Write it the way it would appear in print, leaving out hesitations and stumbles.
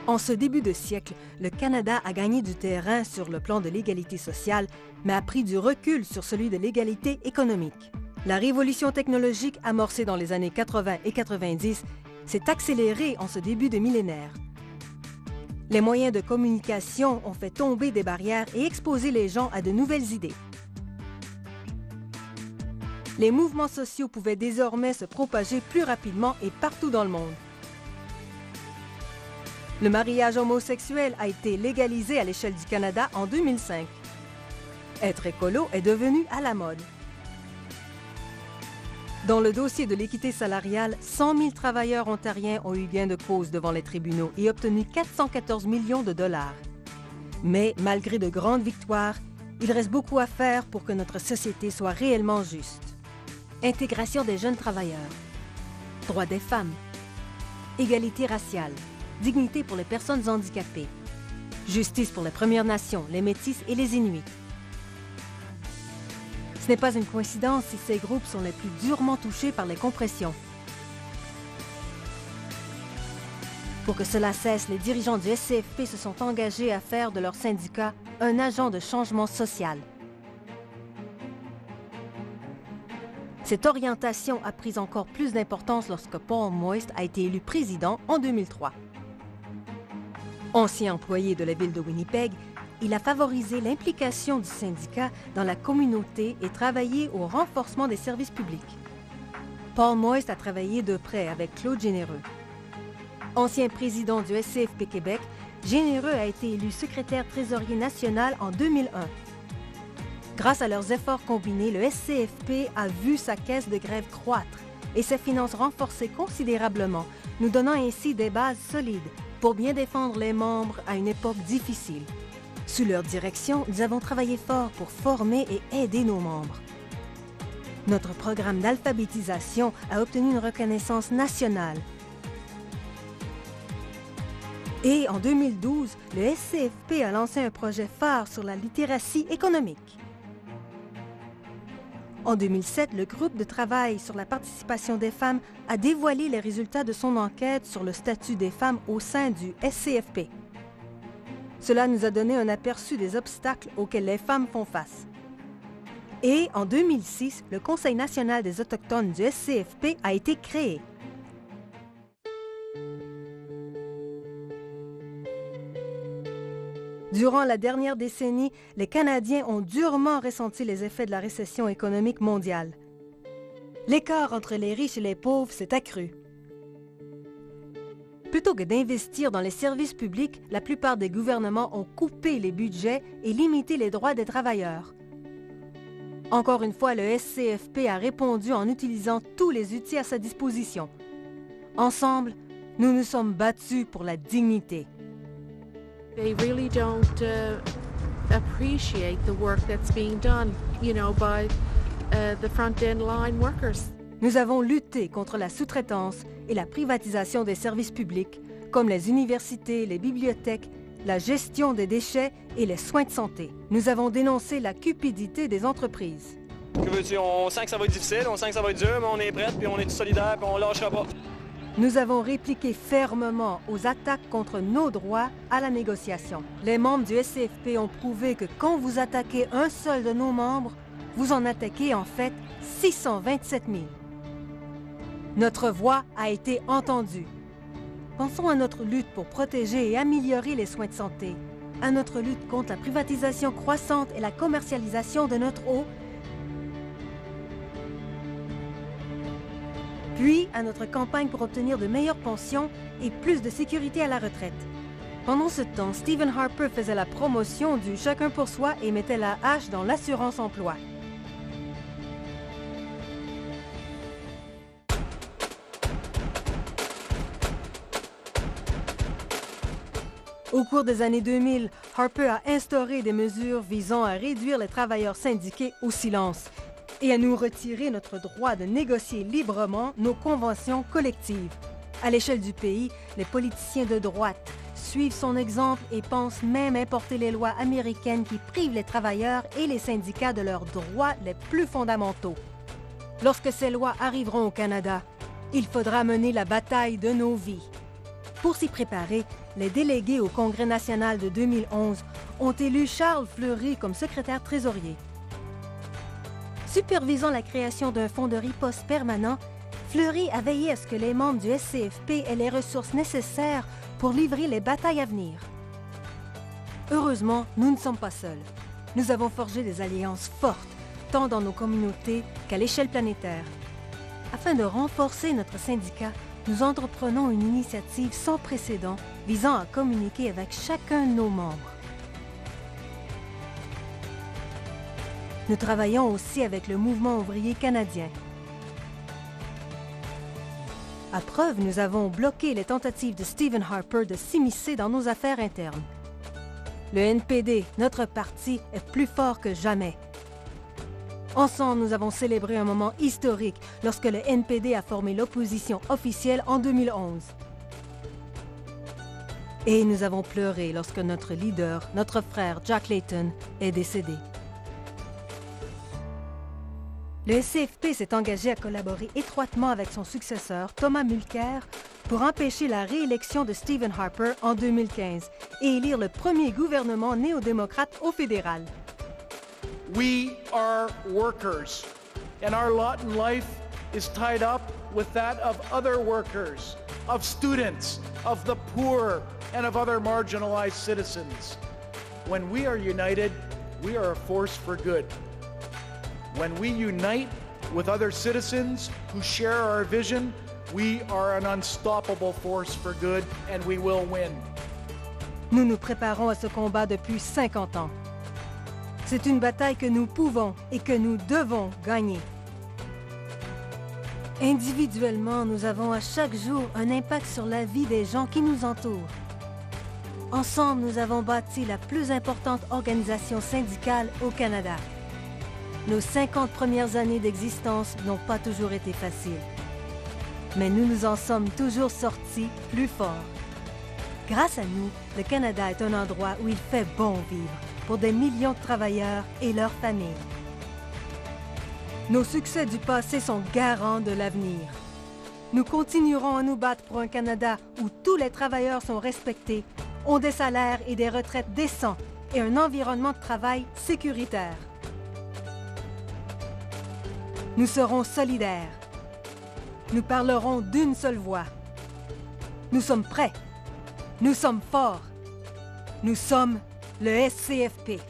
En ce début de siècle, le Canada a gagné du terrain sur le plan de l'égalité sociale, mais a pris du recul sur celui de l'égalité économique. La révolution technologique amorcée dans les années 80 et 90 s'est accélérée en ce début de millénaire. Les moyens de communication ont fait tomber des barrières et exposé les gens à de nouvelles idées. Les mouvements sociaux pouvaient désormais se propager plus rapidement et partout dans le monde. Le mariage homosexuel a été légalisé à l'échelle du Canada en 2005. Être écolo est devenu à la mode. Dans le dossier de l'équité salariale, 100 000 travailleurs ontariens ont eu gain de cause devant les tribunaux et obtenu 414 millions de dollars. Mais malgré de grandes victoires, il reste beaucoup à faire pour que notre société soit réellement juste. Intégration des jeunes travailleurs, droits des femmes, égalité raciale, dignité pour les personnes handicapées, justice pour les Premières Nations, les Métis et les Inuits. Ce n'est pas une coïncidence si ces groupes sont les plus durement touchés par les compressions. Pour que cela cesse, les dirigeants du SCFP se sont engagés à faire de leur syndicat un agent de changement social. Cette orientation a pris encore plus d'importance lorsque Paul Moist a été élu président en 2003. Ancien employé de la ville de Winnipeg, il a favorisé l'implication du syndicat dans la communauté et travaillé au renforcement des services publics. Paul Moist a travaillé de près avec Claude Généreux. Ancien président du SCFP Québec, Généreux a été élu secrétaire trésorier national en 2001. Grâce à leurs efforts combinés, le SCFP a vu sa caisse de grève croître et ses finances renforcées considérablement, nous donnant ainsi des bases solides pour bien défendre les membres à une époque difficile. Sous leur direction, nous avons travaillé fort pour former et aider nos membres. Notre programme d'alphabétisation a obtenu une reconnaissance nationale. Et en 2012, le SCFP a lancé un projet phare sur la littératie économique. En 2007, le groupe de travail sur la participation des femmes a dévoilé les résultats de son enquête sur le statut des femmes au sein du SCFP. Cela nous a donné un aperçu des obstacles auxquels les femmes font face. Et en 2006, le Conseil national des Autochtones du SCFP a été créé. Durant la dernière décennie, les Canadiens ont durement ressenti les effets de la récession économique mondiale. L'écart entre les riches et les pauvres s'est accru. Plutôt que d'investir dans les services publics, la plupart des gouvernements ont coupé les budgets et limité les droits des travailleurs. Encore une fois, le SCFP a répondu en utilisant tous les outils à sa disposition. Ensemble, nous nous sommes battus pour la dignité. They really don't appreciate the work that's being done, by the front-end line workers. Nous avons lutté contre la sous-traitance et la privatisation des services publics, comme les universités, les bibliothèques, la gestion des déchets et les soins de santé. Nous avons dénoncé la cupidité des entreprises. Que veux-tu? On sent que ça va être difficile, on sent que ça va être dur, mais on est prêts, puis on est tous solidaires, puis on lâchera pas. Nous avons répliqué fermement aux attaques contre nos droits à la négociation. Les membres du SCFP ont prouvé que quand vous attaquez un seul de nos membres, vous en attaquez en fait 627 000. Notre voix a été entendue. Pensons à notre lutte pour protéger et améliorer les soins de santé, à notre lutte contre la privatisation croissante et la commercialisation de notre eau, puis à notre campagne pour obtenir de meilleures pensions et plus de sécurité à la retraite. Pendant ce temps, Stephen Harper faisait la promotion du « chacun pour soi » et mettait la hache dans l'assurance-emploi. Au cours des années 2000, Harper a instauré des mesures visant à réduire les travailleurs syndiqués au silence et à nous retirer notre droit de négocier librement nos conventions collectives. À l'échelle du pays, les politiciens de droite suivent son exemple et pensent même importer les lois américaines qui privent les travailleurs et les syndicats de leurs droits les plus fondamentaux. Lorsque ces lois arriveront au Canada, il faudra mener la bataille de nos vies. Pour s'y préparer, les délégués au Congrès national de 2011 ont élu Charles Fleury comme secrétaire trésorier. Supervisant la création d'un fonds de riposte permanent, Fleury a veillé à ce que les membres du SCFP aient les ressources nécessaires pour livrer les batailles à venir. Heureusement, nous ne sommes pas seuls. Nous avons forgé des alliances fortes, tant dans nos communautés qu'à l'échelle planétaire. Afin de renforcer notre syndicat, nous entreprenons une initiative sans précédent visant à communiquer avec chacun de nos membres. Nous travaillons aussi avec le mouvement ouvrier canadien. À preuve, nous avons bloqué les tentatives de Stephen Harper de s'immiscer dans nos affaires internes. Le NPD, notre parti, est plus fort que jamais. Ensemble, nous avons célébré un moment historique lorsque le NPD a formé l'opposition officielle en 2011. Et nous avons pleuré lorsque notre leader, notre frère Jack Layton, est décédé. Le SCFP s'est engagé à collaborer étroitement avec son successeur, Thomas Mulcair, pour empêcher la réélection de Stephen Harper en 2015 et élire le premier gouvernement néo-démocrate au fédéral. We are workers, and our lot in life is tied up with that of other workers, of students, of the poor, and of other marginalized citizens. When we are united, we are a force for good. When we unite with other citizens who share our vision, we are an unstoppable force for good, and we will win. Nous nous préparons à ce combat depuis 50 ans. C'est une bataille que nous pouvons et que nous devons gagner. Individuellement, nous avons à chaque jour un impact sur la vie des gens qui nous entourent. Ensemble, nous avons bâti la plus importante organisation syndicale au Canada. Nos 50 premières années d'existence n'ont pas toujours été faciles. Mais nous nous en sommes toujours sortis plus forts. Grâce à nous, le Canada est un endroit où il fait bon vivre pour des millions de travailleurs et leurs familles. Nos succès du passé sont garants de l'avenir. Nous continuerons à nous battre pour un Canada où tous les travailleurs sont respectés, ont des salaires et des retraites décents et un environnement de travail sécuritaire. Nous serons solidaires. Nous parlerons d'une seule voix. Nous sommes prêts. Nous sommes forts. Nous sommes le SCFP.